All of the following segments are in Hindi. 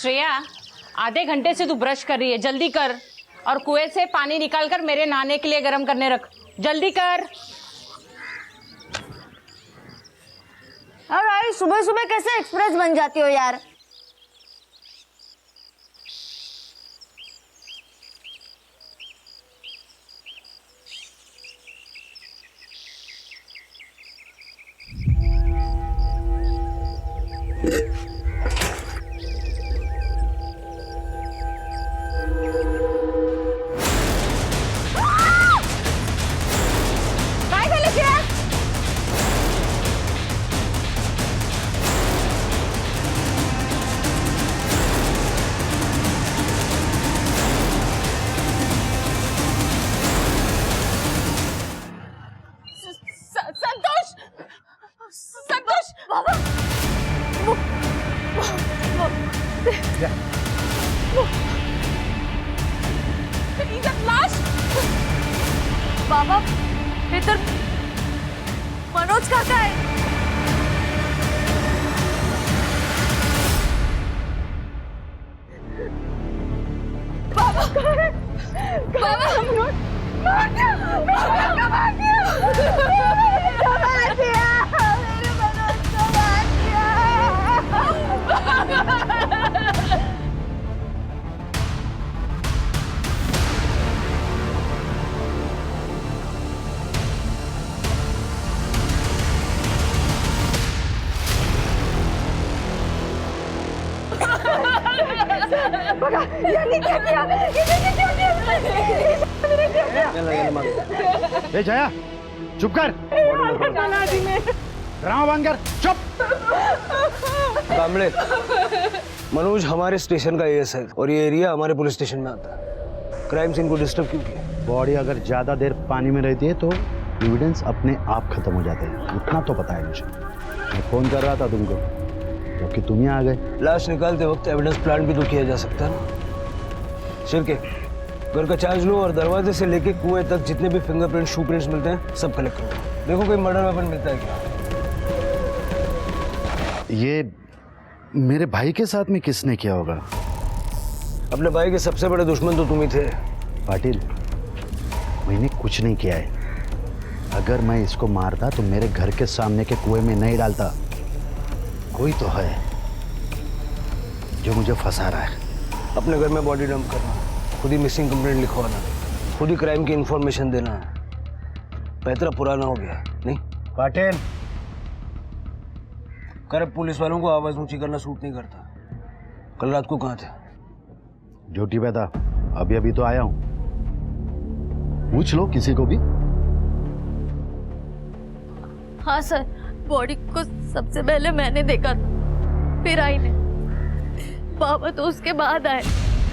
श्रेया, आधे घंटे से तू ब्रश कर रही है, जल्दी कर। और कुएं से पानी निकाल कर मेरे नहाने के लिए गर्म करने रख, जल्दी कर। अरे सुबह सुबह कैसे एक्सप्रेस बन जाती हो यार। काय झालं श्रेया? संतोष, संतोष बाबा, लाश बाबा हे तर मनोज काका आहे। बाबा बाबा मनोज मार दिया, मार दिया, मार दिया, मार दिया, मेरे मनोज को मार दिया। बघा यांनी क्या किया, यांनी क्या किया, ए जया, चुप कर। ड्रामा बंद कर, चुप। कामले, मनोज हमारे स्टेशन का एएस है और ये एरिया हमारे पुलिस स्टेशन में आता है। क्राइम सीन को डिस्टर्ब क्यों किया? बॉडी अगर ज्यादा देर पानी में रहती है तो एविडेंस अपने आप खत्म हो जाते हैं, इतना तो पता है मुझे। मैं फोन कर रहा था तुमको क्योंकि तुम ही आ गए। लाश निकालते वक्त एविडेंस प्लांट भी तो किया जा सकता है ना। शिरके, घर का चार्ज लो और दरवाजे से लेके कुएं तक जितने भी फिंगरप्रिंट, शू प्रिंट्स मिलते हैं सब कलेक्ट करो। देखो कोई मर्डर वेपन मिलता है क्या। ये मेरे भाई के साथ में किसने किया होगा? अपने भाई के सबसे बड़े दुश्मन तो तुम ही थे। पाटिल, मैंने कुछ नहीं किया है। अगर मैं इसको मारता तो मेरे घर के सामने के कुएं में नहीं डालता। कोई तो है जो मुझे फंसा रहा है। अपने घर में बॉडी डंप करना, खुद ही मिसिंग कंप्लेंट लिखवाना, खुद ही क्राइम की इंफॉर्मेशन देना, पैतरा पुराना हो गया नहीं? पाटिल, करप्ट पुलिस वालों को आवाज ऊंची करना सूट नहीं करता। कल रात को कहाँ थे? ड्यूटी पे था, अभी अभी तो आया हूं। पूछ लो किसी को भी। हाँ सर, बॉडी को सबसे पहले मैंने देखा, फिर आई ने। बाबा तो उसके बाद आए।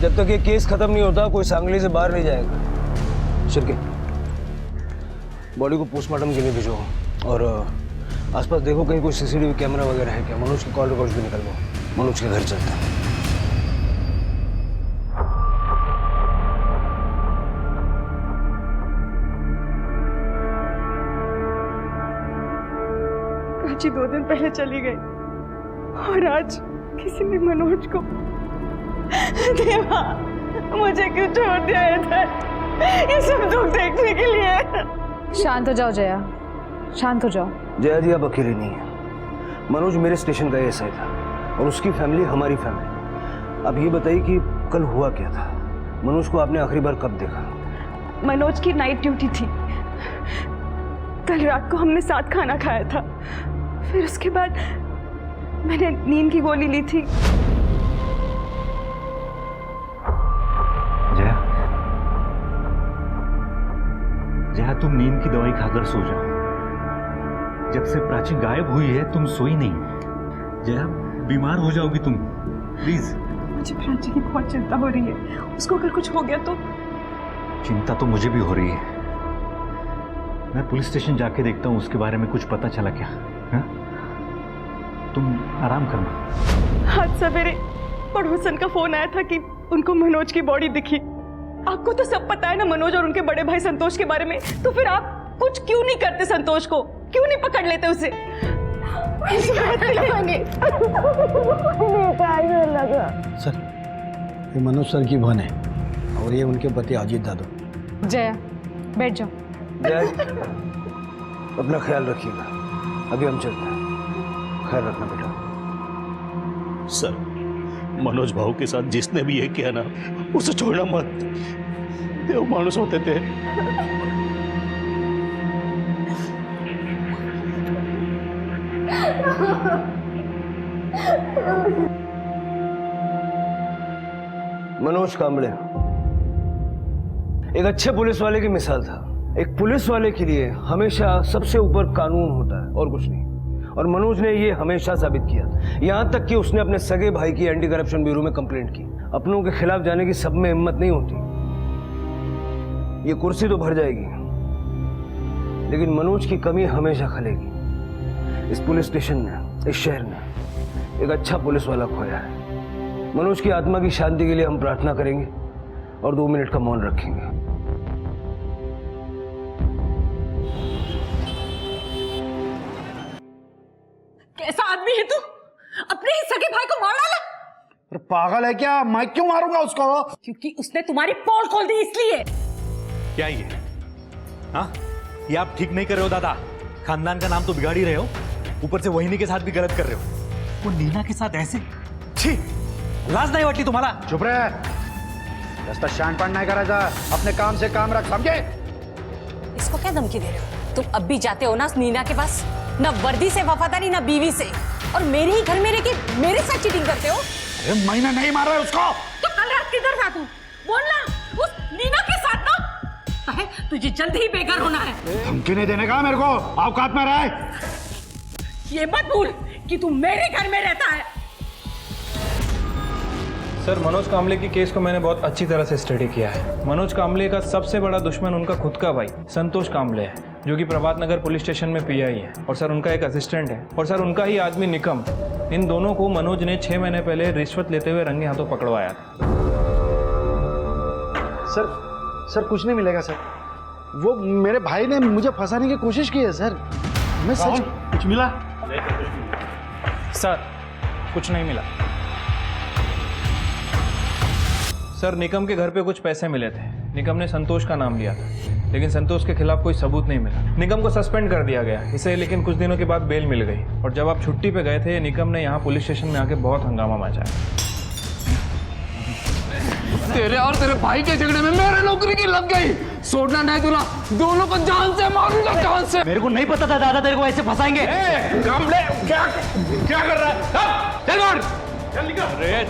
जब तक ये केस खत्म नहीं होता कोई सांगली से बाहर नहीं जाएगा। शिरके, बॉडी को पोस्टमार्टम के लिए भेजो और आसपास देखो कहीं कोई सीसीटीवी कैमरा वगैरह है क्या। मनोज के कॉल रिकॉर्ड्स भी निकलवाओ। मनोज के घर चलता है। प्राची 2 दिन पहले चली गई और आज किसी ने मनोज को। देवा, मुझे क्यों छोड़ दिया इधर ये सब दुख देखने के लिए। शांत हो जाओ जया, शांत हो जाओ। जया जी आप अकेले नहीं है। मनोज मेरे स्टेशन का एएसआई था और उसकी फैमिली हमारी फैमिली। अब ये बताइए कि कल हुआ क्या था? मनोज को आपने आखिरी बार कब देखा? मनोज की नाइट ड्यूटी थी। कल रात को हमने साथ खाना खाया था, फिर उसके बाद मैंने नींद की गोली ली थी। जया, जया तुम नींद की दवाई खाकर सो जाओ। जब से प्राची गायब हुई है तुम सोई नहीं। जया, बीमार हो जाओगी तुम, प्लीज। मुझे प्राची की बहुत चिंता हो रही है। उसको अगर कुछ हो गया तो। चिंता तो मुझे भी हो रही है। मैं पुलिस स्टेशन जाके देखता हूँ उसके बारे में कुछ पता चला क्या। हा? तुम आराम करना। आज सवेरे पड़ोसन का फोन आया था कि उनको मनोज की बॉडी दिखी। आपको तो सब पता है ना मनोज और उनके बड़े भाई संतोष के बारे में, तो फिर आप कुछ क्यों नहीं करते? संतोष को क्यों नहीं पकड़ लेते उसे? सर, ये मनोज सर की बहन है और ये उनके पति अजीत दादा। जया, बैठ जाओ। जय, अपना ख्याल रखिएगा, अभी हम चलते हैं, ख्याल रखना बेटा। सर, मनोज भाऊ के साथ जिसने भी ये किया ना, उसे छोड़ना मत। देव मानुस होते थे। मनोज कांबळे एक अच्छे पुलिस वाले की मिसाल था। एक पुलिस वाले के लिए हमेशा सबसे ऊपर कानून होता है और कुछ नहीं। और मनोज ने ये हमेशा साबित किया, यहां तक कि उसने अपने सगे भाई की एंटी करप्शन ब्यूरो में कंप्लेंट की। अपनों के खिलाफ जाने की सब में हिम्मत नहीं होती। ये कुर्सी तो भर जाएगी, लेकिन मनोज की कमी हमेशा खलेगी। इस पुलिस स्टेशन में, इस शहर में एक अच्छा पुलिस वाला खोया है। मनोज की आत्मा की शांति के लिए हम प्रार्थना करेंगे और 2 मिनट का मौन रखेंगे। कैसा आदमी है तू? अपने ही सगे भाई को मार डाला? अरे पागल है क्या? मैं क्यों मारूंगा उसको? क्योंकि उसने तुम्हारी पोल खोल दी इसलिए। क्या ये? हाँ, ये आप ठीक नहीं कर रहे हो दादा। खानदान का नाम तो बिगाड़ ही रहे हो, ऊपर से वहिनी के साथ भी गलत कर रहे हो। वो नीना के साथ ऐसे, छी, लाज नहीं वाटली तुम्हाला? चुप रहे, रास्ता शानपान नहीं करायचा, अपने काम से काम रख, समझे? इसको क्या धमकी दे रहे हो? तुम अब भी जाते हो ना नीना के पास? ना वर्दी से वफादारी, ना बीवी से, और मेरे ही घर में रह के मेरे साथ चीटिंग करते हो। अरे मैंने नहीं मारा है उसको। तो कल रात किधर था तू? बोलना। उस नीना के साथ ना? है, तुझे जल्द ही बेघर होना है। धमकी नहीं देने का मेरे को, औकात में रहे। ये मत भूल कि तू मेरे घर में रहता है। सर, मनोज कांबले की केस को मैंने बहुत अच्छी तरह से स्टडी किया है। मनोज कांबले का सबसे बड़ा दुश्मन उनका खुद का भाई संतोष कांबले है, जो कि प्रभात नगर पुलिस स्टेशन में पीआई है, और सर उनका एक असिस्टेंट है, और सर उनका ही आदमी निकम। इन दोनों को मनोज ने 6 महीने पहले रिश्वत लेते हुए रंगे हाथों पकड़वाया था। सर कुछ नहीं मिलेगा सर। वो मेरे भाई ने मुझे फंसाने की कोशिश की है सर। मैं सच कुछ मिला? सर, कुछ नहीं मिला। सर, निकम के घर पे कुछ पैसे मिले थे। निकम ने संतोष का नाम लिया था, लेकिन संतोष के खिलाफ कोई सबूत नहीं मिला। निकम को सस्पेंड कर दिया गया इसे, लेकिन कुछ दिनों के बाद बेल मिल गई। और जब आप छुट्टी पे गए थे, निकम ने यहाँ पुलिस स्टेशन में आके बहुत हंगामा मचाया। तेरे और तेरे भाई के झगड़े में मेरे नौकरी की लग गई। छोड़ना नहीं दूंगा, दोनों को जान से मारूंगा, जान से। मेरे को नहीं पता था दादा तेरे को ऐसे फंसाएंगे। कांबले, क्या कर रहा है? चल मार, चल निकल। अरे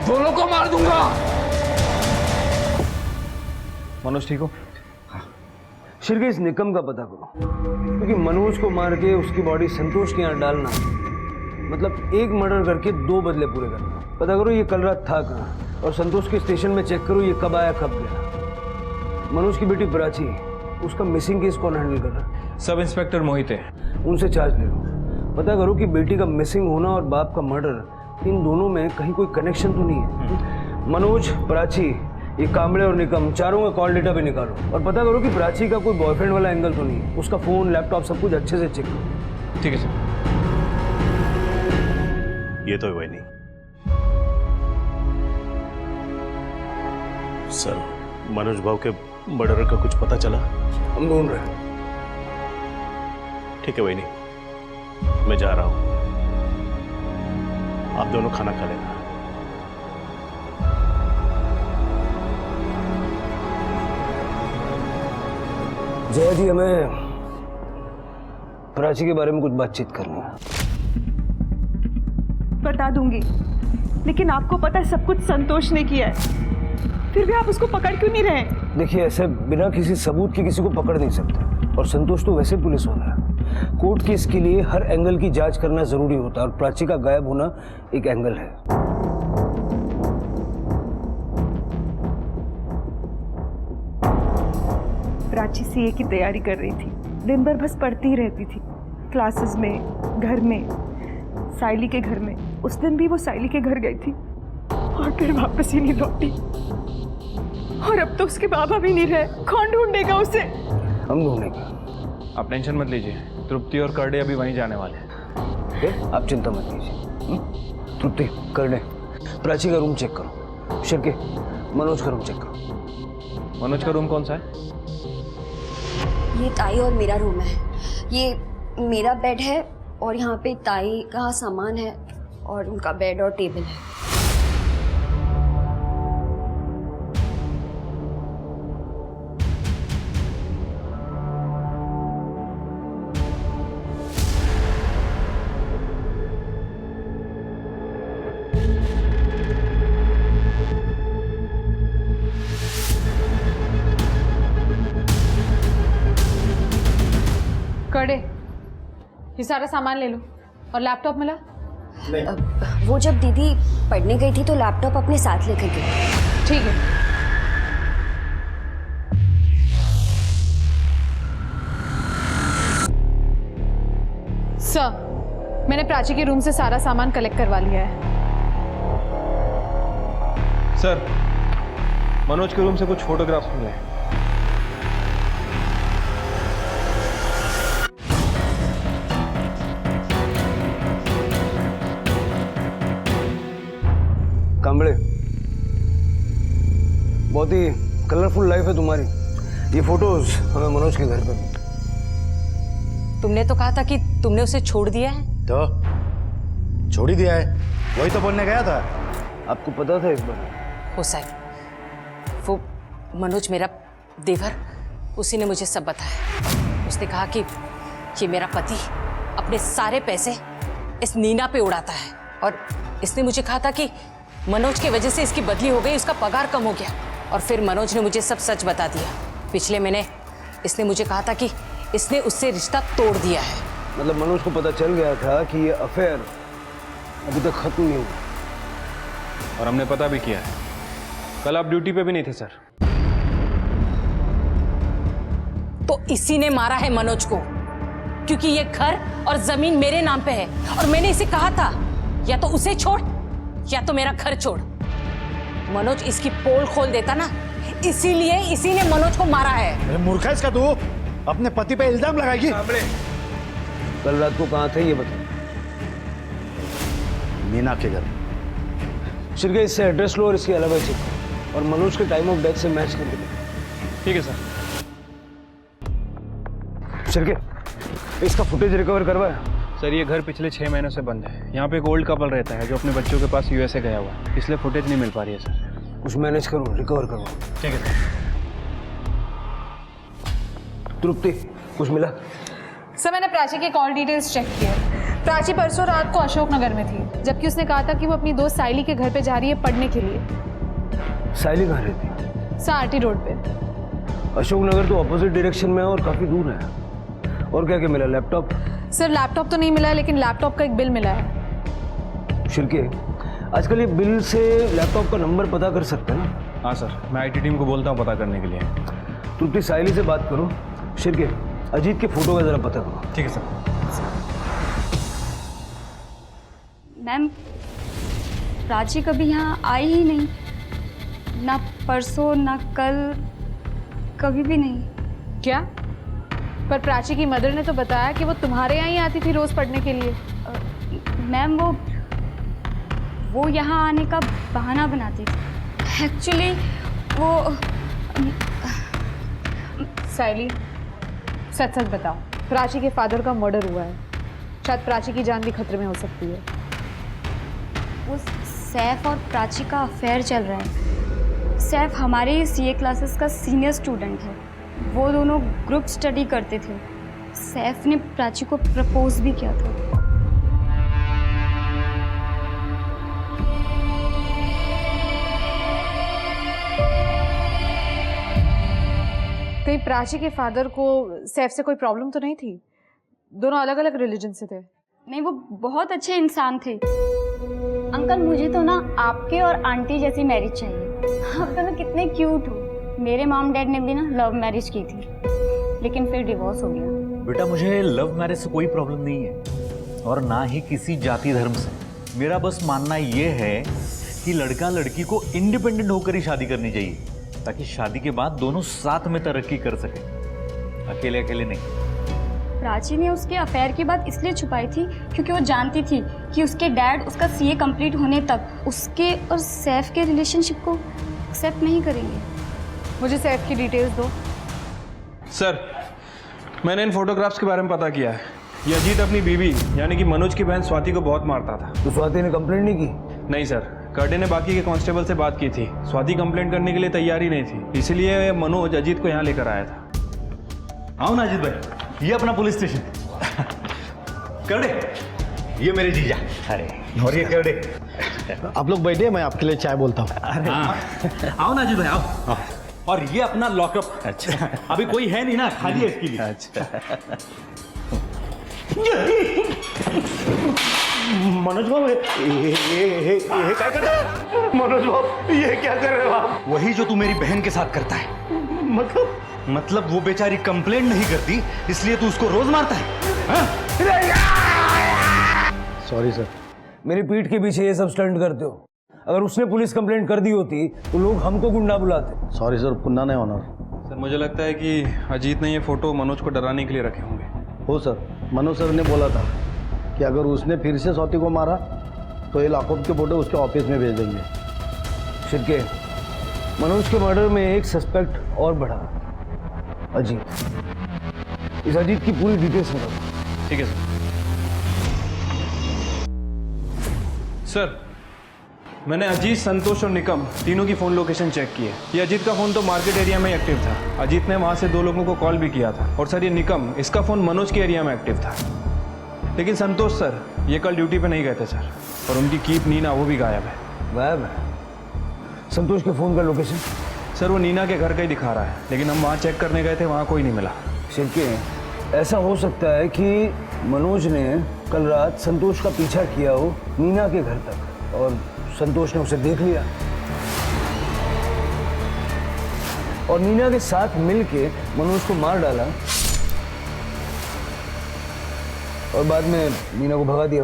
दोनों को मार दूंगा। मनोज ठीक हो? शिरके, इस निकम का पता करो, क्योंकि मनोज को मार के उसकी बॉडी संतोष के यहाँ डालना मतलब एक मर्डर करके 2 बदले पूरे करना। पता करो ये कल रात था कहाँ, और संतोष के स्टेशन में चेक करो ये कब आया कब गया। मनोज की बेटी प्राची, उसका मिसिंग केस कौन हैंडल कर रहा है? सब इंस्पेक्टर मोहित है, उनसे चार्ज ले लो। पता करो कि बेटी का मिसिंग होना और बाप का मर्डर, इन दोनों में कहीं कोई कनेक्शन तो नहीं है। मनोज, प्राची, ये कांबले और निकम, चारों का कॉल डेटा भी निकालो, और पता करो कि प्राची का कोई बॉयफ्रेंड वाला एंगल तो नहीं है। उसका फोन, लैपटॉप सब कुछ अच्छे से चेक करो। ठीक है सर। ये तो वही नहीं सर। मनोज भाऊ के मर्डर का कुछ पता चला? हम ढूंढ रहे हैं। ठीक है वही नहीं, मैं जा रहा हूं, आप दोनों खाना खा लेना। जया जी, हमें प्राची के बारे में कुछ बातचीत करनी है। बता दूंगी, लेकिन आपको पता है सब कुछ संतोष ने किया है, फिर भी आप उसको पकड़ क्यों नहीं रहे? देखिए, ऐसे बिना किसी सबूत के किसी को पकड़ नहीं सकते, और संतोष तो वैसे पुलिस वाला है। कोर्ट केस के लिए हर एंगल की जांच करना जरूरी होता है, और प्राची का गायब होना एक एंगल है। प्राची सीए की तैयारी कर रही थी, दिन भर बस पढ़ती ही रहती थी, क्लासेस में, घर में, साइली के घर में। उस दिन भी वो साइली के घर गई थी और फिर वापस ही नहीं लौटी, और अब तो उसके बाबा भी नहीं रहे। कौन ढूंढेगा उसे? हम ढूंढेंगे। आप टेंशन मत लीजिए, तृप्ति और करडे अभी वहीं जाने वाले हैं। ओके, आप चिंता मत कीजिए। तृप्ति, करने, प्राची का रूम चेक करो। शिरके, मनोज का रूम चेक करो। मनोज का रूम कौन सा है? ये ताई और मेरा रूम है। ये मेरा बेड है और यहाँ पे ताई का सामान है और उनका बेड और टेबल है। करडे, ये सारा सामान ले लो। और लैपटॉप मिला? वो जब दीदी पढ़ने गई थी तो लैपटॉप अपने साथ लेकर गई। ठीक है। सर, मैंने प्राची के रूम से सारा सामान कलेक्ट करवा लिया है। सर, मनोज के रूम से कुछ फोटोग्राफ्स मिले हैं। कांबड़े, बहुत ही कलरफुल लाइफ है तुम्हारी। ये फोटोज हमें मनोज के घर पे मिले। तुमने तो कहा था कि तुमने उसे छोड़ दिया है। तो छोड़ ही दिया है, वही तो बोलने गया था। आपको पता था इस बार? हो साहब, वो मनोज मेरा देवर, उसी ने मुझे सब बताया। उसने कहा कि ये मेरा पति अपने सारे पैसे इस नीना पे उड़ाता है और इसने मुझे कहा था कि मनोज की वजह से इसकी बदली हो गई, उसका पगार कम हो गया। और फिर मनोज ने मुझे सब सच बता दिया। पिछले महीने इसने मुझे कहा था कि इसने उससे रिश्ता तोड़ दिया है। मतलब मनोज को पता चल गया था कि ये अफेयर अभी तक खत्म नहीं हुआ। और हमने पता भी किया है। कल आप ड्यूटी पे भी नहीं थे सर। तो इसी ने मारा है मनोज को, क्योंकि ये घर और जमीन मेरे नाम पे है और मैंने इसे कहा था या तो उसे छोड़ या तो मेरा घर छोड़। मनोज इसकी पोल खोल देता ना, इसीलिए इसी ने मनोज को मारा है। मूर्ख है इसका तू, अपने पति पे इल्जाम लगाएगी। कल रात को कहाँ थे ये बता। मीना के घर। शिरके, इससे एड्रेस लो और इसके अलावा चेक करो और मनोज के टाइम ऑफ डेथ से मैच करके देखो। ठीक है सर। शिरके, इसका फुटेज रिकवर करवाया? सर, ये घर पिछले 6 महीनों से बंद है। यहाँ पे एक ओल्ड कपल रहता है जो अपने बच्चों के पास यूएसए गया हुआ है, इसलिए फुटेज नहीं मिल पा रही है सर। कुछ मैनेज करो, रिकवर करो। ठीक है सर। तृप्ति, कुछ मिला? सर, मैंने प्राची के कॉल डिटेल्स चेक किए। प्राची परसों रात को अशोकनगर में थी, जबकि उसने कहा था कि वो अपनी दोस्त साइली के घर पे जा रही है पढ़ने के लिए। साइली कहाँ रहती? सर, आरटी रोड पे। अशोकनगर तो अपोजिट डायरेक्शन में है और काफी दूर है। और क्या क्या मिला? लैपटॉप? सर, लैपटॉप तो नहीं मिला है, लेकिन लैपटॉप का एक बिल मिला है। शिरके, आजकल ये बिल से लैपटॉप का नंबर पता कर सकते हैं ना? हाँ सर, मैं आईटी टीम को बोलता हूँ पता करने के लिए। तृप्ति, साइली से बात करो। शिरके, अजीत के फोटो का जरा पता करो। ठीक है सर। मैम, प्राची कभी यहाँ आई ही नहीं, ना परसों ना कल, कभी भी नहीं। क्या? पर प्राची की मदर ने तो बताया कि वो तुम्हारे यहाँ ही आती थी रोज पढ़ने के लिए। मैम, वो यहाँ आने का बहाना बनाती थी। एक्चुअली वो साइली, सच सच बताओ, प्राची के फादर का मर्डर हुआ है। शायद प्राची की जान भी खतरे में हो सकती है। वो सैफ और प्राची का अफेयर चल रहा है। सैफ हमारे सीए क्लासेस का सीनियर स्टूडेंट है। वो दोनों ग्रुप स्टडी करते थे। सैफ ने प्राची को प्रपोज भी किया था। कहीं प्राची के फादर को सैफ से कोई प्रॉब्लम तो नहीं थी? दोनों अलग अलग रिलीजन से थे। नहीं, वो बहुत अच्छे इंसान थे। अंकल, मुझे तो ना आपके और आंटी जैसी मैरिज चाहिए। आप दोनों कितने क्यूट हो। मेरे मॉम डैड ने भी ना लव मैरिज की थी, लेकिन फिर डिवोर्स हो गया। बेटा, मुझे लव मैरिज से कोई प्रॉब्लम नहीं है और ना ही किसी जाति धर्म से। मेरा बस मानना ये है कि लड़का लड़की को इंडिपेंडेंट होकर ही शादी करनी चाहिए, ताकि शादी के बाद दोनों साथ में तरक्की कर सके, अकेले अकेले नहीं। प्राची ने उसके अफेयर की बात इसलिए छुपाई थी क्योंकि वो जानती थी कि उसके डैड उसका सीए कंप्लीट होने तक उसके और सैफ के रिलेशनशिप को एक्सेप्ट नहीं करेंगे। मुझे सैफ की डिटेल्स दो। सर, मैंने इन फोटोग्राफ्स के बारे में पता किया है। ये अजीत अपनी बीवी यानी कि मनोज की बहन स्वाति को बहुत मारता था। तो स्वाति ने कंप्लेंट नहीं की? नहीं सर, कर्टे ने बाकी के कांस्टेबल से बात की थी। स्वाति कंप्लेंट करने के लिए तैयार ही नहीं थी, इसलिए मनोज अजीत को यहाँ लेकर आया था। आओ ना अजीत भाई, ये अपना पुलिस स्टेशन। करडे, ये मेरे जीजा। अरे और ये करडे। आप लोग बैठे, मैं आपके लिए चाय बोलता हूँ। आओ ना अजीत भाई, आओ। और ये अपना लॉकअप। अच्छा, अभी कोई है नहीं ना, खाली है इसके लिए। अच्छा। मनोज बाबू, ये क्या कर रहे हो? मनोज बाबू, ये क्या कर रहे हो आप? वही जो तू मेरी बहन के साथ करता है। मतलब वो बेचारी कंप्लेंट नहीं करती, इसलिए तू उसको रोज मारता है? Sorry sir. मेरी पीठ के पीछे ये सब स्टंट करते हो। अगर उसने पुलिस कंप्लेंट कर दी होती तो लोग हमको गुंडा बुलाते। सॉरी सर, पुन्ना नहीं होना। सर, मुझे लगता है कि अजीत ने ये फोटो मनोज को डराने के लिए रखे होंगे। हो सर, मनोज सर ने बोला था कि अगर उसने फिर से स्वाति को मारा तो ये लॉकअप के फोटो उसके ऑफिस में भेज देंगे। शिरके, मनोज के मर्डर में एक सस्पेक्ट और बढ़ा, अजीत। इस अजीत की पूरी डिटेल्स बताओ। ठीक है सर। मैंने अजीत, संतोष और निकम तीनों की फ़ोन लोकेशन चेक की है। ये अजीत का फ़ोन तो मार्केट एरिया में एक्टिव था। अजीत ने वहाँ से 2 लोगों को कॉल भी किया था। और सर, ये निकम, इसका फ़ोन मनोज के एरिया में एक्टिव था। लेकिन संतोष सर, ये कल ड्यूटी पे नहीं गए थे सर। और उनकी कीप नीना, वो भी गायब है। गायब है? संतोष के फ़ोन का लोकेशन? सर, वो नीना के घर का ही दिखा रहा है, लेकिन हम वहाँ चेक करने गए थे, वहाँ कोई नहीं मिला। शिरके, ऐसा हो सकता है कि मनोज ने कल रात संतोष का पीछा किया हो नीना के घर तक और संतोष ने उसे देख लिया और नीना के साथ मिलके मनोज को मार डाला और बाद में नीना को भगा दिया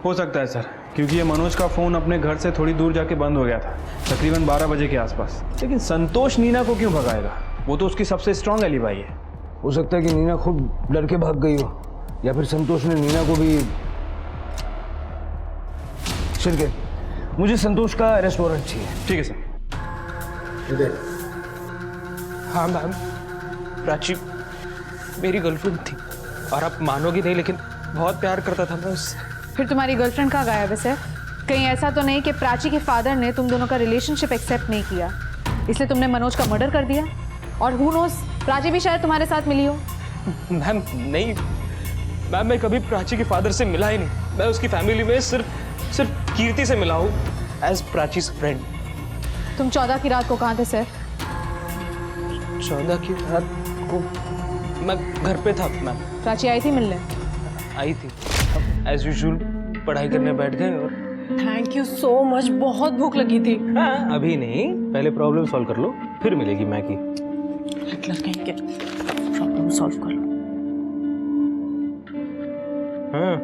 हो सकता है सर, क्योंकि ये मनोज का फ़ोन अपने घर से थोड़ी दूर जाके बंद हो गया था, तकरीबन 12 बजे के आसपास। लेकिन संतोष नीना को क्यों भगाएगा? वो तो उसकी सबसे स्ट्रांग एलिबाई है। हो सकता है कि नीना खुद डर के भाग गई हो या फिर संतोष ने नीना को भी। शिरके, मुझे संतोष का अरेस्ट वारंट चाहिए। ठीक है सर। हाँ मैम, प्राची मेरी गर्लफ्रेंड थी और आप मानोगी नहीं, लेकिन बहुत प्यार करता था मैं उससे। फिर तुम्हारी गर्लफ्रेंड कहाँ गायब है सर? कहीं ऐसा तो नहीं कि प्राची के फादर ने तुम दोनों का रिलेशनशिप एक्सेप्ट नहीं किया, इसलिए तुमने मनोज का मर्डर कर दिया? और हु नोस, प्राची भी शायद तुम्हारे साथ मिली हो। मैम नहीं मैम, मैं कभी प्राची के फादर से मिला ही नहीं। मैं उसकी फैमिली में सिर्फ कीर्ति से मिला हूँ एज प्राची फ्रेंड। तुम 14 की रात को कहाँ थे सर? 14 की रात को मैं घर पे था मैम। प्राची आई थी मिलने? आई थी, एज यूजुअल पढ़ाई करने बैठ गए और थैंक यू सो मच, बहुत भूख लगी थी। अभी नहीं, पहले प्रॉब्लम सॉल्व कर लो, फिर मिलेगी मैगी। प्रॉब्लम सॉल्व कर लो। हाँ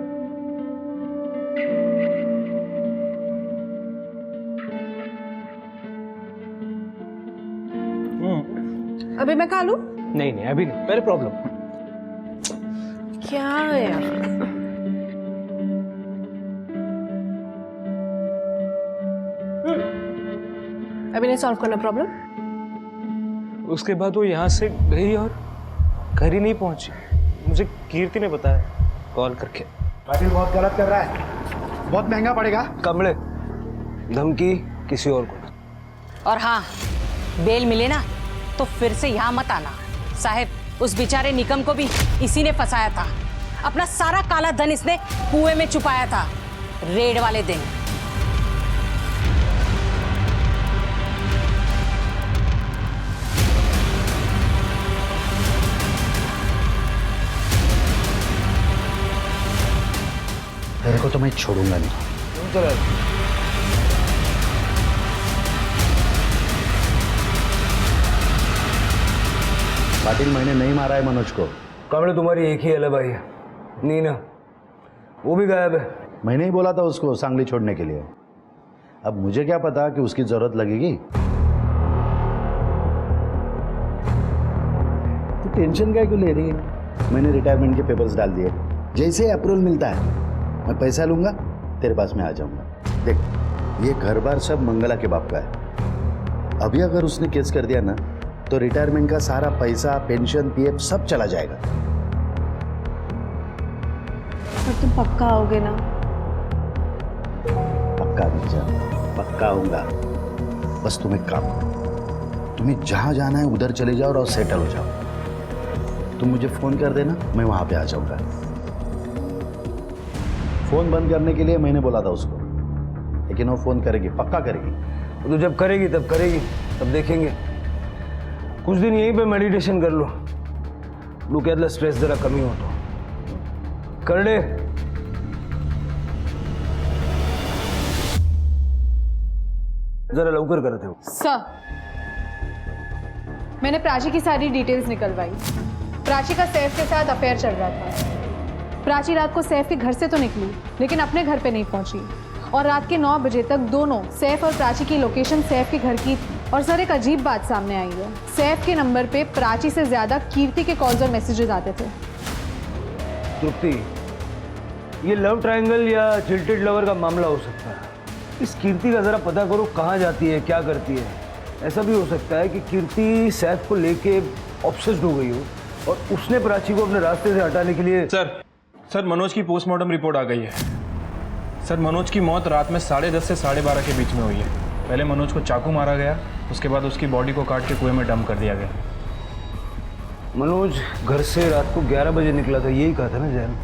अभी मैं खा लूं? नहीं अभी नहीं, पहले प्रॉब्लम। क्या यार, अभी नहीं सॉल्व करना प्रॉब्लम। उसके बाद वो यहाँ से गई और घर ही नहीं पहुंची। मुझे कीर्ति ने बताया कॉल करके। पाटिल बहुत गलत कर रहा है, बहुत महंगा पड़ेगा। कमले, धमकी किसी और को। और हाँ, बेल मिले ना तो फिर से यहाँ मत आना। साहब, उस बेचारे निकम को भी इसी ने फंसाया था। अपना सारा काला धन इसने कुएं में छुपाया था रेड वाले दिन। तेरे को तो मैं छोड़ूंगा नहीं। चलो पाटिल, मैंने नहीं मारा है मनोज को। कमले, तुम्हारी एक ही अलग भाई है, नीना, वो भी गायब है। मैंने ही बोला था उसको सांगली छोड़ने के लिए। अब मुझे क्या पता कि उसकी जरूरत लगेगी। तो टेंशन क्या क्यों ले रही है? मैंने रिटायरमेंट के पेपर्स डाल दिए। जैसे ही अप्रूवल मिलता है मैं पैसा लूँगा, तेरे पास में आ जाऊँगा। देख, ये घर बार सब मंगला के बाप का है। अभी अगर उसने केस कर दिया ना तो रिटायरमेंट का सारा पैसा, पेंशन, पीएफ सब चला जाएगा। पर तुम पक्का आओगे ना? पक्का नीचा, पक्का आऊंगा। बस तुम एक काम करो, तुम्हें जहां जाना है उधर चले जाओ और सेटल हो जाओ। तुम मुझे फोन कर देना, मैं वहां पे आ जाऊंगा। फोन बंद करने के लिए मैंने बोला था उसको, लेकिन वो फोन करेगी, पक्का करेगी। तो जब करेगी तब करेगी, तब देखेंगे। कुछ दिन यहीं पे मेडिटेशन कर लो, डोक्यातला स्ट्रेस जरा कमी होतो। कर ले। जरा लवकर करते हो। सर, मैंने प्राची की सारी डिटेल्स निकलवाई। प्राची का सैफ के साथ अफेयर चल रहा था। प्राची रात को सैफ के घर से तो निकली, लेकिन अपने घर पे नहीं पहुंची, और रात के 9 बजे तक दोनों, सैफ और प्राची की लोकेशन सैफ के घर की थी। और सर, एक अजीब बात सामने आई है। सैफ के नंबर पे प्राची से ज्यादा कीर्ति के कॉल्स और मैसेजेस आते थे। तृप्ति, ये लव ट्रायंगल या चिल्टेड लवर का मामला हो सकता है। इस कीर्ति का जरा पता करो, कहाँ जाती है, क्या करती है। ऐसा भी हो सकता है कि कीर्ति सैफ को लेके ऑब्सेस्ड हो गई हो और उसने प्राची को अपने रास्ते से हटाने के लिए। सर मनोज की पोस्टमार्टम रिपोर्ट आ गई है। सर, मनोज की मौत रात में 10:30 से 12:30 के बीच में हुई है। पहले मनोज को चाकू मारा गया, उसके बाद उसकी बॉडी को काट के कुएं में डंप कर दिया गया। मनोज घर से रात को 11 बजे निकला था, यही कहा था ना जैन?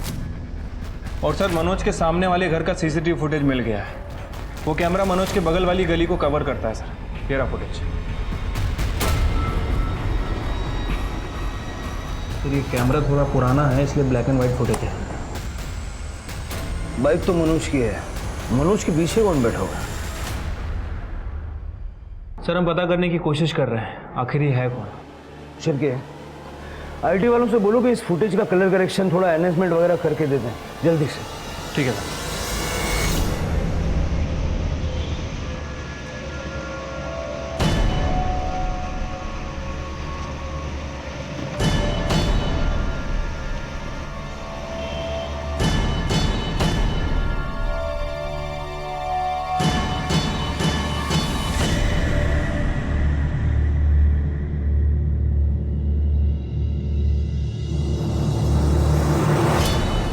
और सर, मनोज के सामने वाले घर का सीसीटीवी फुटेज मिल गया है। वो कैमरा मनोज के बगल वाली गली को कवर करता है सर। ये रहा फुटेज। सर, ये कैमरा थोड़ा पुराना है, इसलिए ब्लैक एंड वाइट फुटेज है। बाइक तो मनोज की है, मनोज के पीछे कौन बैठा होगा? सर, हम पता करने की कोशिश कर रहे हैं, आखिर ये है कौन। शिरके, आईटी वालों से बोलो कि इस फुटेज का कलर करेक्शन थोड़ा एनहेंसमेंट वगैरह करके देते हैं जल्दी से। ठीक है सर।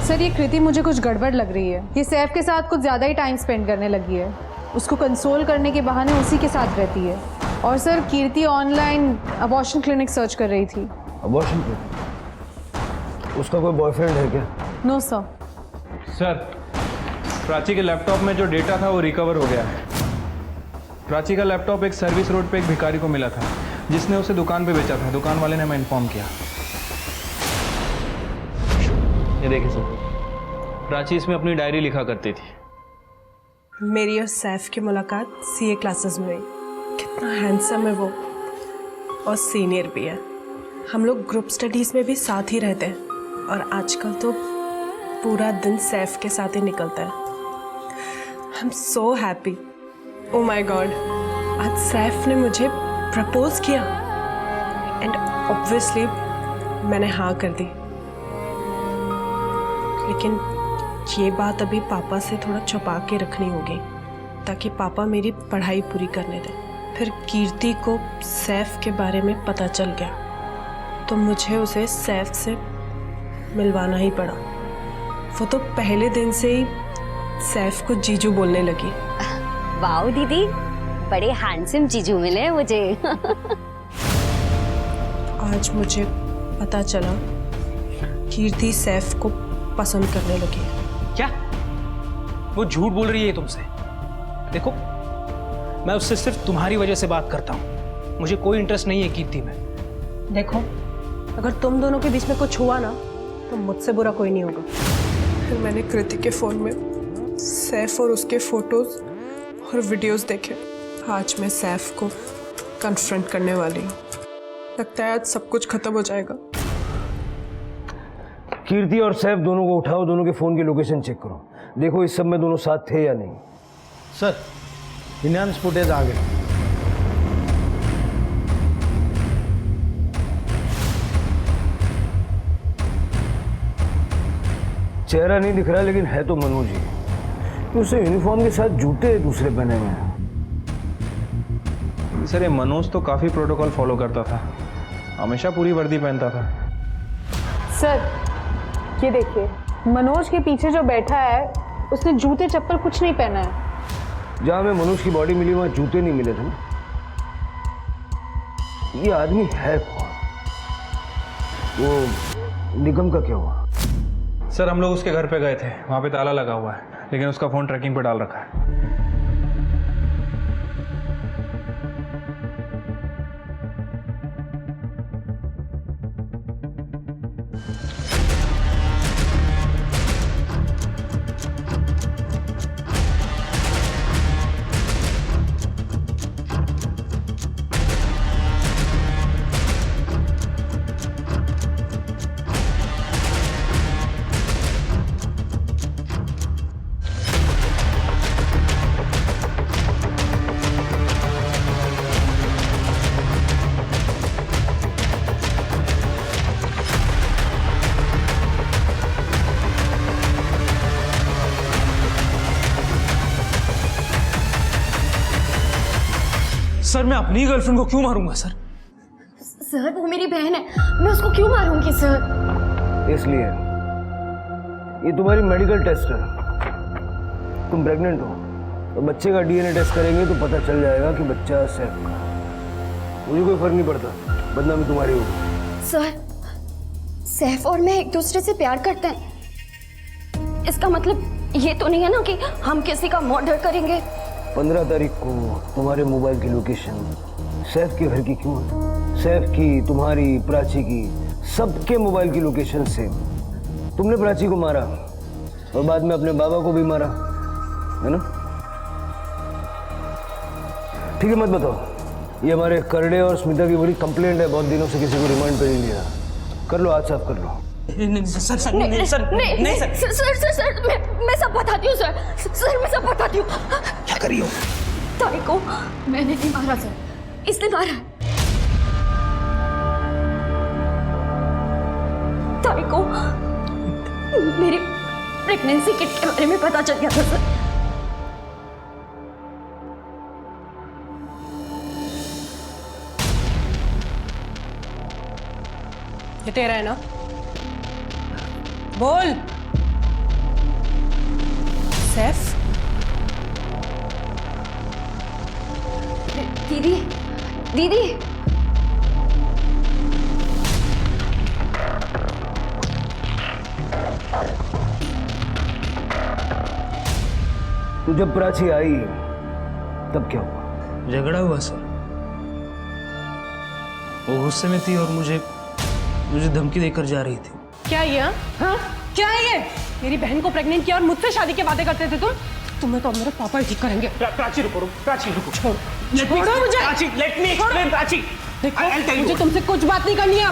सर, ये कृति मुझे कुछ गड़बड़ लग रही है। ये सैफ के साथ कुछ ज़्यादा ही टाइम स्पेंड करने लगी है। उसको कंसोल करने के बहाने उसी के साथ रहती है। और सर, कीर्ति ऑनलाइन अबॉर्शन क्लिनिक सर्च कर रही थी। Abortion clinic? उसका कोई बॉयफ्रेंड है क्या? No sir. सर, प्राची के लैपटॉप में जो डेटा था वो रिकवर हो गया है। प्राची का लैपटॉप एक सर्विस रोड पे एक भिखारी को मिला था, जिसने उसे दुकान पे बेचा था। दुकान वाले ने हमें इन्फॉर्म किया। ये देखिए सर, प्राची इसमें अपनी डायरी लिखा करती थी। मेरी और सैफ की मुलाकात सीए क्लासेस में हुई। कितना हैंडसम है वो, और सीनियर भी है। हम लोग ग्रुप स्टडीज़ में भी साथ ही रहते हैं, और आजकल तो पूरा दिन सैफ के साथ ही निकलता है। I am so happy. Oh my God, आज सैफ ने मुझे प्रपोज किया, एंड ऑब्वियसली मैंने हाँ कर दी। लेकिन ये बात अभी पापा से थोड़ा छुपा के रखनी होगी, ताकि पापा मेरी पढ़ाई पूरी करने दें। फिर कीर्ति को सैफ के बारे में पता चल गया तो मुझे उसे सैफ से मिलवाना ही पड़ा। वो तो पहले दिन से ही सैफ को जीजू बोलने लगी। वाओ दीदी, बड़े हैंडसम जीजू मिले मुझे। आज मुझे पता चला कीर्ति सैफ को पसंद करने लगी। क्या? वो झूठ बोल रही है तुमसे? देखो, मैं उससे सिर्फ तुम्हारी वजह से बात करता हूँ। मुझे कोई इंटरेस्ट नहीं है कीर्ति में। देखो, अगर तुम दोनों के बीच में कुछ हुआ ना तो मुझसे बुरा कोई नहीं होगा। फिर मैंने कृति के फ़ोन में सैफ और उसके फोटोज और वीडियोस देखे। आज मैं सैफ को कन्फ्रंट करने वाली हूँ। लगता है आज सब कुछ खत्म हो जाएगा। कीर्ति और सैफ दोनों को उठाओ, दोनों के फ़ोन की लोकेशन चेक करो, देखो इस सब में दोनों साथ थे या नहीं। सर, इनहांस फुटेज आ गए। चेहरा नहीं दिख रहा लेकिन है तो मनोज ही। तो उसे यूनिफॉर्म के साथ जूते दूसरे पहने हुए हैं। सर ये मनोज तो काफ़ी प्रोटोकॉल फॉलो करता था, हमेशा पूरी वर्दी पहनता था। सर ये देखिए, मनोज के पीछे जो बैठा है उसने जूते चप्पल कुछ नहीं पहना है। जहां में मनोज की बॉडी मिली वहां जूते नहीं मिले थे ना। ये आदमी है कौन? वो निगम का क्या हुआ? सर हम लोग उसके घर पे गए थे, वहाँ पे ताला लगा हुआ है, लेकिन उसका फ़ोन ट्रैकिंग पे डाल रखा है। सर मैं अपनी गर्लफ्रेंड को क्यों मारूंगा सर? सर वो मेरी बहन है, मैं उसको क्यों मारूंगी सर? इसलिए ये तुम्हारी मेडिकल टेस्ट है, तुम प्रेग्नेंट हो तो बच्चे का डीएनए टेस्ट करेंगे तो पता चल जाएगा कि बच्चा सैफ का। मुझे कोई फर्क नहीं पड़ता, बदनामी तुम्हारी होगी। सर सैफ और मैं एक दूसरे से प्यार करते हैं, इसका मतलब ये तो नहीं है ना कि हम किसी का मर्डर करेंगे। 15 तारीख को तुम्हारे मोबाइल की लोकेशन सैफ के घर की क्यों है? सैफ की, तुम्हारी, प्राची की, सबके मोबाइल की लोकेशन से तुमने प्राची को मारा और बाद में अपने बाबा को भी मारा, है ना? ठीक है, मत बताओ। ये हमारे करड़े और स्मिता की बड़ी कंप्लेंट है, बहुत दिनों से किसी को रिमांड पे नहीं लिया। कर लो, आज साफ कर लो। नहीं सर सर नहीं सर नहीं सर सर मैं सब बताती हूँ सर मैं सब बताती हूँ। क्या करी हो? ताई को मैंने नहीं मारा सर, इसने मारा। ताई को मेरी प्रेगनेंसी किट के बारे में पता चल गया था सर। ये तेरा है ना? बोल। सैफ? दीदी दीदी तो जब प्राची आई तब क्या हुआ? झगड़ा हुआ सर, वो गुस्से में थी और मुझे धमकी देकर जा रही थी। क्या ये? हाँ क्या है ये? मेरी बहन को प्रेग्नेंट किया और मुझसे शादी के वादे करते थे तुम? तुम्हें तो मेरे पापा ही ठीक करेंगे। प्राची रुको छोड़ो मुझे। Prachi let me explain. Prachi देखो मुझे तुमसे कुछ बात नहीं करनी है।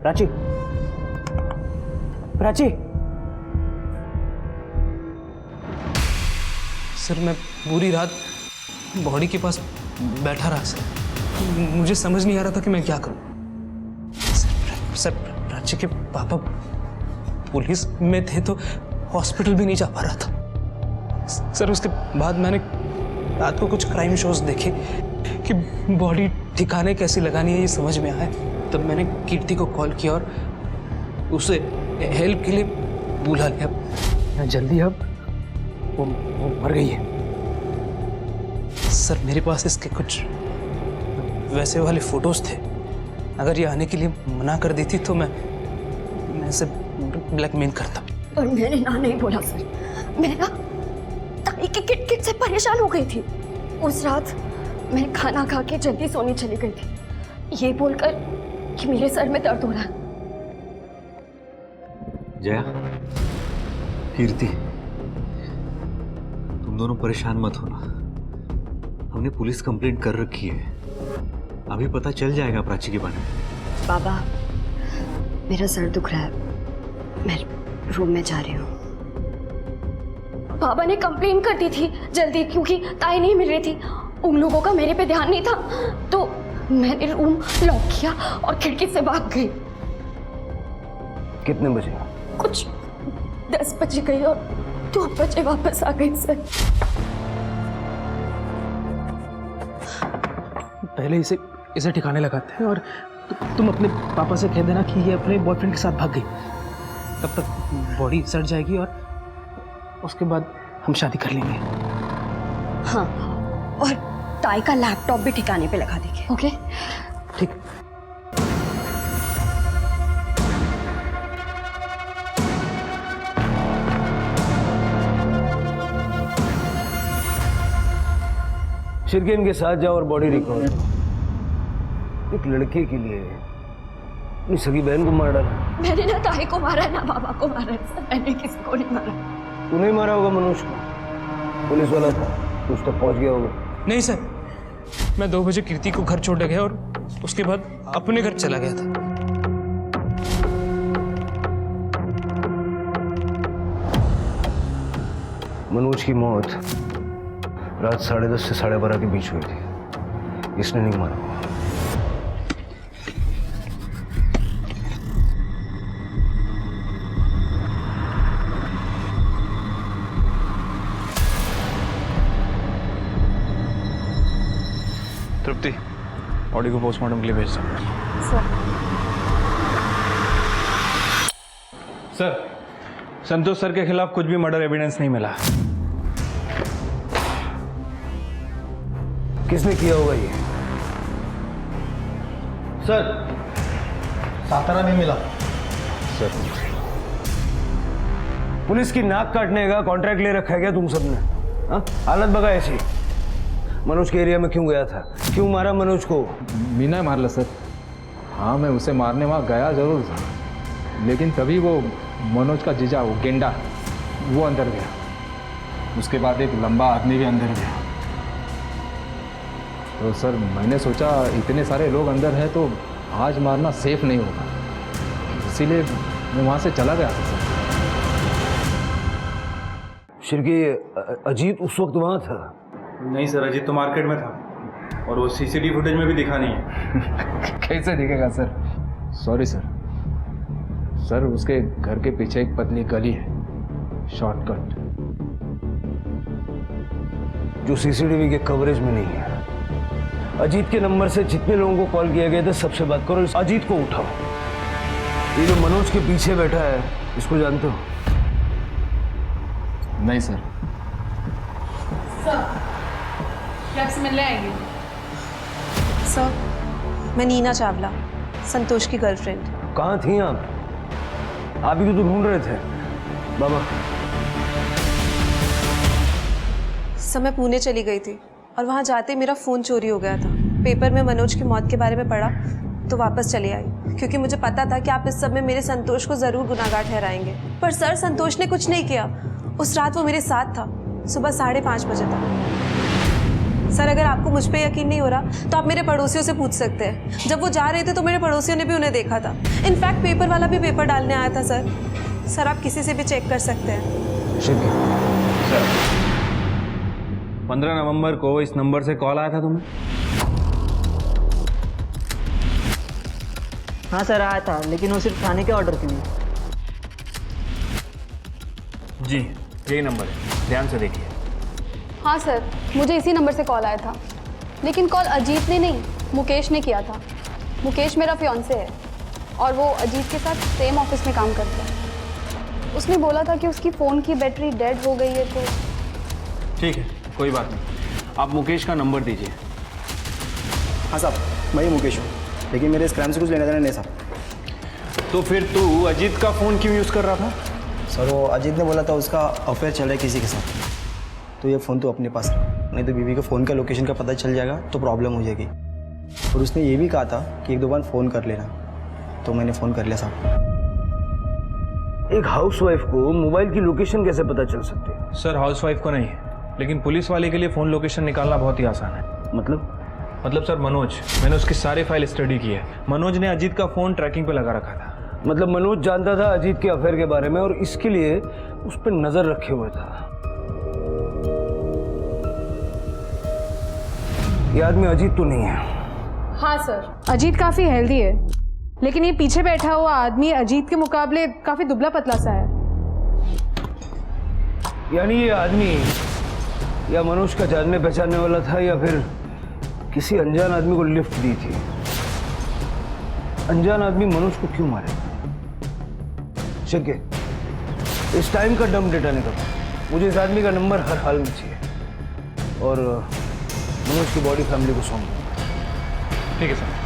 प्राची प्राची सर मैं पूरी रात बॉडी के पास बैठा रहा सर, मुझे समझ नहीं आ रहा था कि मैं क्या करूं। सर प्राची के पापा पुलिस में थे तो हॉस्पिटल भी नहीं जा पा रहा था सर। उसके बाद मैंने रात को कुछ क्राइम शोज देखे कि बॉडी ठिकाने कैसी लगानी है ये समझ में आया। तब मैंने कीर्ति को कॉल किया और उसे हेल्प के लिए बुला लिया। जल्दी अब वो मर गई है सर। मेरे पास इसके कुछ वैसे वाले फोटोज थे, अगर ये आने के लिए मना कर देती तो मैं इसे ब्लैकमेल करता। और मैंने ना नहीं बोला सर, मैं ना ताई की किट से परेशान हो गई थी। उस रात मैं खाना खा के जल्दी सोने चली गई थी, ये बोलकर कि मेरे सर में दर्द हो रहा है। जया, कीर्ति, तुम दोनों परेशान मत होना, हमने पुलिस कंप्लेंट कर रखी है, अभी पता चल जाएगा प्राची के बारे में। बाबा मेरा सर दुख रहा है, मैं रूम में जा रही हूँ। बाबा ने कंप्लेन कर दी थी जल्दी, क्योंकि ताई नहीं मिल रही थी। उन लोगों का मेरे पे ध्यान नहीं था, तो मैंने रूम लॉक किया और खिड़की से भाग गई। कितने बजे? कुछ 10 बजे गई और 2 बजे वापस आ गई सर। पहले इसे ठिकाने लगाते हैं और तुम अपने पापा से कह देना कि ये अपने बॉयफ्रेंड के साथ भाग गई। तब तक बॉडी सड़ जाएगी और उसके बाद हम शादी कर लेंगे। हाँ, और ताई का लैपटॉप भी ठिकाने पे लगा देंगे। ओके ठीक। शिरके इनके साथ जाओ और बॉडी रिकवर। एक लड़के के लिए अपनी सगी बहन को मार डाला। मैंने ना ताई को मारा है ना बाबा को मारा है सर, मैंने किसी को नहीं मारा। तूने मारा होगा मनोज को, पुलिस वाला था, तू उस तक पहुंच गया होगा। नहीं सर, मैं 2 बजे कीर्ति को घर छोड़ गया और उसके बाद अपने घर चला गया था। मनोज की मौत रात 10:30 से 12:30 के बीच हुई थी। इसने नहीं मारा। तृप्ति, बॉडी को पोस्टमार्टम के लिए भेज सकते सर। संतोष सर के खिलाफ कुछ भी मर्डर एविडेंस नहीं मिला। किसने किया होगा ये? सर, सातारा में मिला। सर, पुलिस की नाक काटने का कॉन्ट्रैक्ट ले रखा है क्या तुम सबने? हाँ, हालत बगा ऐसी। मनोज के एरिया में क्यों गया था? क्यों मारा मनोज को? मीना मार सर। हाँ, मैं उसे मारने वहाँ गया जरूर था, लेकिन तभी वो मनोज का जीजा, वो गेंडा, वो अंदर गया। उसके बाद एक लंबा आदमी भी अंदर गया। तो सर, मैंने सोचा इतने सारे लोग अंदर हैं तो आज मारना सेफ नहीं होगा, इसीलिए मैं वहाँ से चला गया था सर। शिरके, अजीत उस वक्त वहाँ था? नहीं सर, अजीत तो मार्केट में था और वो सीसीटीवी फुटेज में भी दिखा नहीं है। कैसे दिखेगा सर? Sorry sir. सर, उसके घर के पीछे एक पतली गली है, शॉर्टकट, जो सीसीटीवी के कवरेज में नहीं है। अजीत के नंबर से जितने लोगों को कॉल किया गया था सबसे बात करो, इस अजीत को उठाओ। ये जो मनोज के पीछे बैठा है, इसको जानते हो? नहीं सर। सर, क्या आपसे मिलने आएंगे? सर, मैं नीना चावला, संतोष की गर्लफ्रेंड। कहाँ थी आप? आप ही तो ढूंढ रहे थे। बाबा, सर, मैं पुणे चली गई थी और वहाँ जाते मेरा फ़ोन चोरी हो गया था। पेपर में मनोज की मौत के बारे में पढ़ा तो वापस चली आई, क्योंकि मुझे पता था कि आप इस सब में मेरे संतोष को ज़रूर गुनाहगार ठहराएंगे। पर सर, संतोष ने कुछ नहीं किया। उस रात वो मेरे साथ था, सुबह 5:30 बजे तक। सर, अगर आपको मुझ पे यकीन नहीं हो रहा तो आप मेरे पड़ोसियों से पूछ सकते हैं। जब वो जा रहे थे तो मेरे पड़ोसियों ने भी उन्हें देखा था। इनफैक्ट पेपर वाला भी पेपर डालने आया था सर। सर, आप किसी से भी चेक कर सकते हैं। सर, 15 नवंबर को इस नंबर से कॉल आया था तुम्हें? हाँ सर, आया था, लेकिन वो सिर्फ खाने के ऑर्डर के लिए। जी, यही नंबर है, ध्यान से देखिए। हाँ सर, मुझे इसी नंबर से कॉल आया था, लेकिन कॉल अजीत ने नहीं, मुकेश ने किया था। मुकेश मेरा फियांसे है और वो अजीत के साथ सेम ऑफिस में काम करता है। उसने बोला था कि उसकी फ़ोन की बैटरी डेड हो गई है। तो ठीक है, कोई बात नहीं, आप मुकेश का नंबर दीजिए। हाँ साहब, मैं ही मुकेश हूँ, लेकिन मेरे इस क्राइम से कुछ लेना देना नहीं साहब। तो फिर तू अजीत का फ़ोन क्यों यूज़ कर रहा था? सर, वो अजीत ने बोला था उसका अफेयर चल रहा है किसी के साथ, तो ये फ़ोन तो अपने पास रख, नहीं तो बीवी को फ़ोन का लोकेशन का पता चल जाएगा तो प्रॉब्लम हो जाएगी। और उसने ये भी कहा था कि 1-2 बार फ़ोन कर लेना, तो मैंने फ़ोन कर लिया साहब। एक हाउसवाइफ को मोबाइल की लोकेशन कैसे पता चल सकती है? सर, हाउसवाइफ को नहीं, लेकिन पुलिस वाले के लिए फ़ोन लोकेशन निकालना बहुत ही आसान है। मतलब सर, मनोज, मैंने उसकी सारी फाइल स्टडी की है। मनोज ने अजीत का फ़ोन ट्रैकिंग पे लगा रखा था। मतलब मनोज जानता था अजीत के अफेयर के बारे में और इसके लिए उस पर नज़र रखे हुए था। ये आदमी अजीत तो नहीं है? हाँ सर, अजीत काफी हेल्दी है, लेकिन ये पीछे बैठा हुआ आदमी अजीत के मुकाबले काफी दुबला पतला सा है। यानी ये आदमी या मनोज का जानने पहचानने वाला था या फिर किसी अनजान आदमी को लिफ्ट दी थी। अनजान आदमी मनोज को क्यों मारे? शिर्के, इस टाइम का डम डेटा निकल। मुझे इस आदमी का नंबर हर हाल में चाहिए और मनोज की बॉडी फैमिली को सौंप दूंगा। ठीक है सर।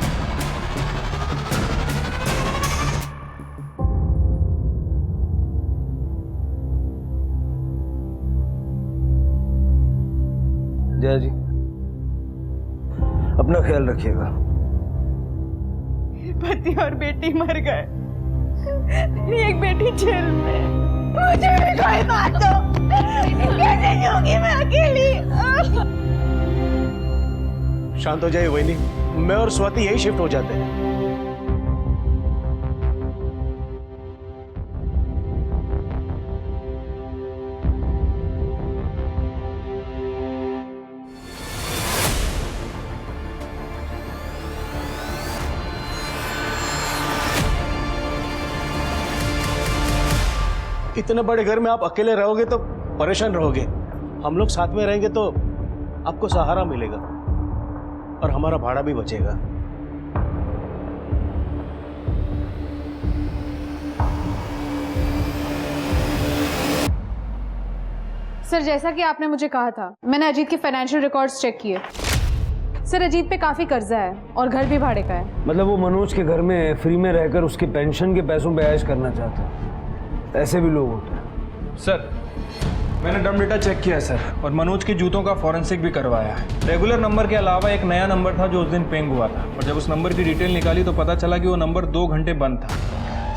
जया जी, अपना ख्याल रखिएगा। पति और बेटी मर गए, मेरी एक बेटी जेल में, मुझे भी कोई मार दो, कैसे जीऊंगी मैं अकेली? शांत हो जाइए वहीनी, मैं और स्वाति यही शिफ्ट हो जाते हैं। इतने बड़े घर में आप अकेले रहोगे तो परेशान रहोगे। हम लोग साथ में रहेंगे तो आपको सहारा मिलेगा और हमारा भाड़ा भी बचेगा। सर, जैसा कि आपने मुझे कहा था, मैंने अजीत के फाइनेंशियल रिकॉर्ड्स चेक किए। सर, अजीत पे काफी कर्जा है और घर भी भाड़े का है। मतलब वो मनोज के घर में फ्री में रहकर उसके पेंशन के पैसों पे ऐश करना चाहता है। ऐसे भी लोग होते हैं। सर, मैंने डम डेटा चेक किया है सर, और मनोज के जूतों का फॉरेंसिक भी करवाया है। रेगुलर नंबर के अलावा एक नया नंबर था जो उस दिन पेंग हुआ था, और जब उस नंबर की डिटेल निकाली तो पता चला कि वो नंबर 2 घंटे बंद था।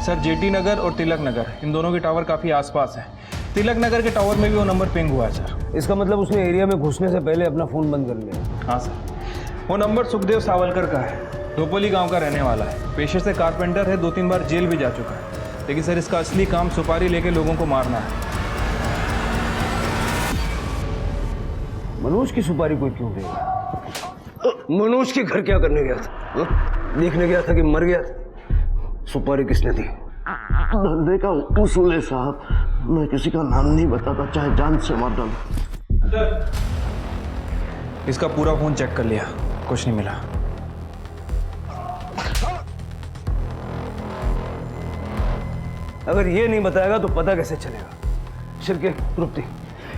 सर, जेटी नगर और तिलक नगर, इन दोनों के टावर काफ़ी आसपास हैं। तिलक नगर के टावर में भी वो नंबर पेंग हुआ है सर। इसका मतलब उसने एरिया में घुसने से पहले अपना फ़ोन बंद कर लिया। हाँ सर, वो नंबर सुखदेव सावलकर का है, धोपोली गाँव का रहने वाला है। पेशे से कारपेंटर है, 2-3 बार जेल भी जा चुका है, लेकिन सर इसका असली काम सुपारी लेके लोगों को मारना है। मनोज की सुपारी कोई क्यों देगा? मनोज के घर क्या करने गया था? देखने गया था कि मर गया था? सुपारी किसने दी? धंधे का उसूल है साहब, मैं किसी का नाम नहीं बताता, चाहे जान से मार डालूं। इसका पूरा फोन चेक कर लिया, कुछ नहीं मिला। अगर ये नहीं बताएगा तो पता कैसे चलेगा? शिर्के, तृप्ति,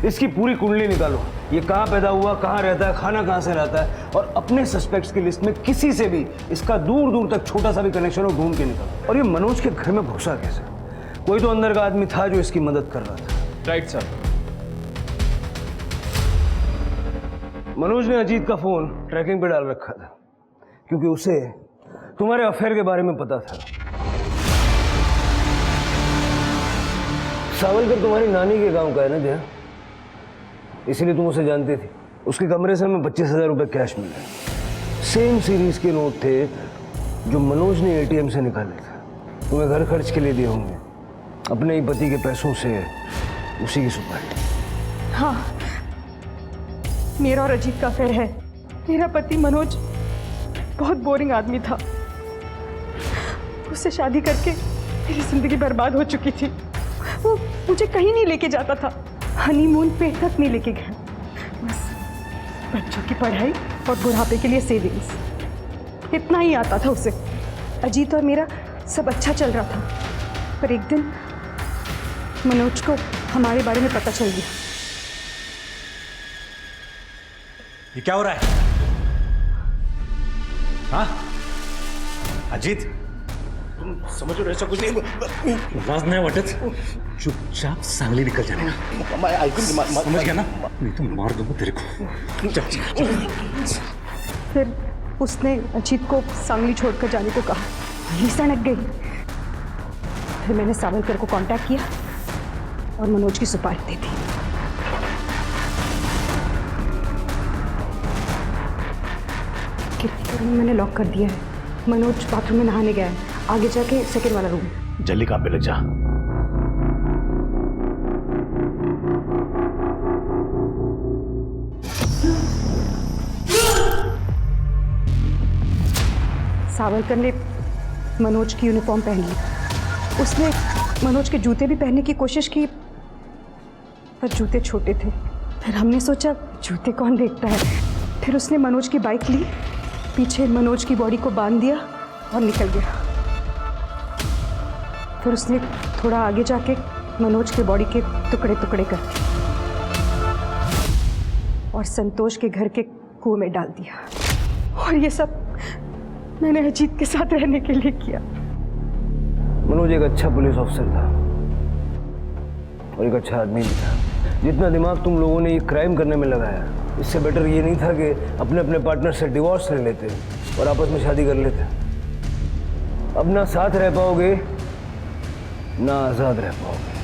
इसकी पूरी कुंडली निकालो। ये कहाँ पैदा हुआ, कहाँ रहता है, खाना कहाँ से रहता है, और अपने सस्पेक्ट्स की लिस्ट में किसी से भी इसका दूर दूर तक छोटा सा भी कनेक्शन हो ढूंढ के निकालो। और ये मनोज के घर में घुसा कैसे? कोई तो अंदर का आदमी था जो इसकी मदद कर रहा था। Right sir. मनोज ने अजीत का फोन ट्रैकिंग पे डाल रखा था क्योंकि उसे तुम्हारे अफेयर के बारे में पता था। सावलकर तुम्हारी नानी के गांव का है ना जया, इसीलिए तुम उसे जानती थी। उसके कमरे से हमें 25,000 रुपये कैश मिले, सेम सीरीज के नोट थे जो मनोज ने एटीएम से निकाले थे। तुम्हें घर खर्च के लिए दिए होंगे, अपने ही पति के पैसों से उसी की सुपारी। हाँ, मेरा और अजीत का अफेयर है। मेरा पति मनोज बहुत बोरिंग आदमी था, उससे शादी करके मेरी जिंदगी बर्बाद हो चुकी थी। वो मुझे कहीं नहीं लेके जाता था, हनीमून पे तक नहीं लेके गया। बस बच्चों की पढ़ाई और बुढ़ापे के लिए सेविंग्स, इतना ही आता था उसे। अजीत और मेरा सब अच्छा चल रहा था, पर एक दिन मनोज को हमारे बारे में पता चल गया। ये क्या हो रहा है? हाँ अजीत, तुम समझ रहे हो ऐसा कुछ नहीं। लाज नाही वाटत, चुपचाप सांगली निकल जाने का। समझ गया ना? नहीं तो मार दूंगा तेरे को। फिर उसने अजीत को सांगली छोड़कर जाने को कहा, वहीं सनक गई। फिर मैंने सावलकर को कांटेक्ट किया और मनोज की सुपारी दे दी। किचन रूम मैंने लॉक कर दिया है। मनोज बाथरूम में नहाने गया है, आगे जाके सेकंड वाला रूम। जल्दी काम पे लग जा। सावरकर ने मनोज की यूनिफॉर्म पहन ली। उसने मनोज के जूते भी पहनने की कोशिश की, पर जूते छोटे थे। फिर हमने सोचा जूते कौन देखता है। फिर उसने मनोज की बाइक ली, पीछे मनोज की बॉडी को बांध दिया और निकल गया। फिर उसने थोड़ा आगे जाके मनोज के बॉडी के टुकड़े टुकड़े कर दिए और संतोष के घर के कुएं में डाल दिया। और ये सब मैंने अजीत के साथ रहने के लिए किया। मनोज एक अच्छा पुलिस ऑफिसर था और एक अच्छा आदमी भी था। जितना दिमाग तुम लोगों ने ये क्राइम करने में लगाया, इससे बेटर ये नहीं था कि अपने अपने पार्टनर से डिवोर्स ले लेते और आपस में शादी कर लेते। अब ना साथ रह पाओगे ना आज़ाद रह पाओगे।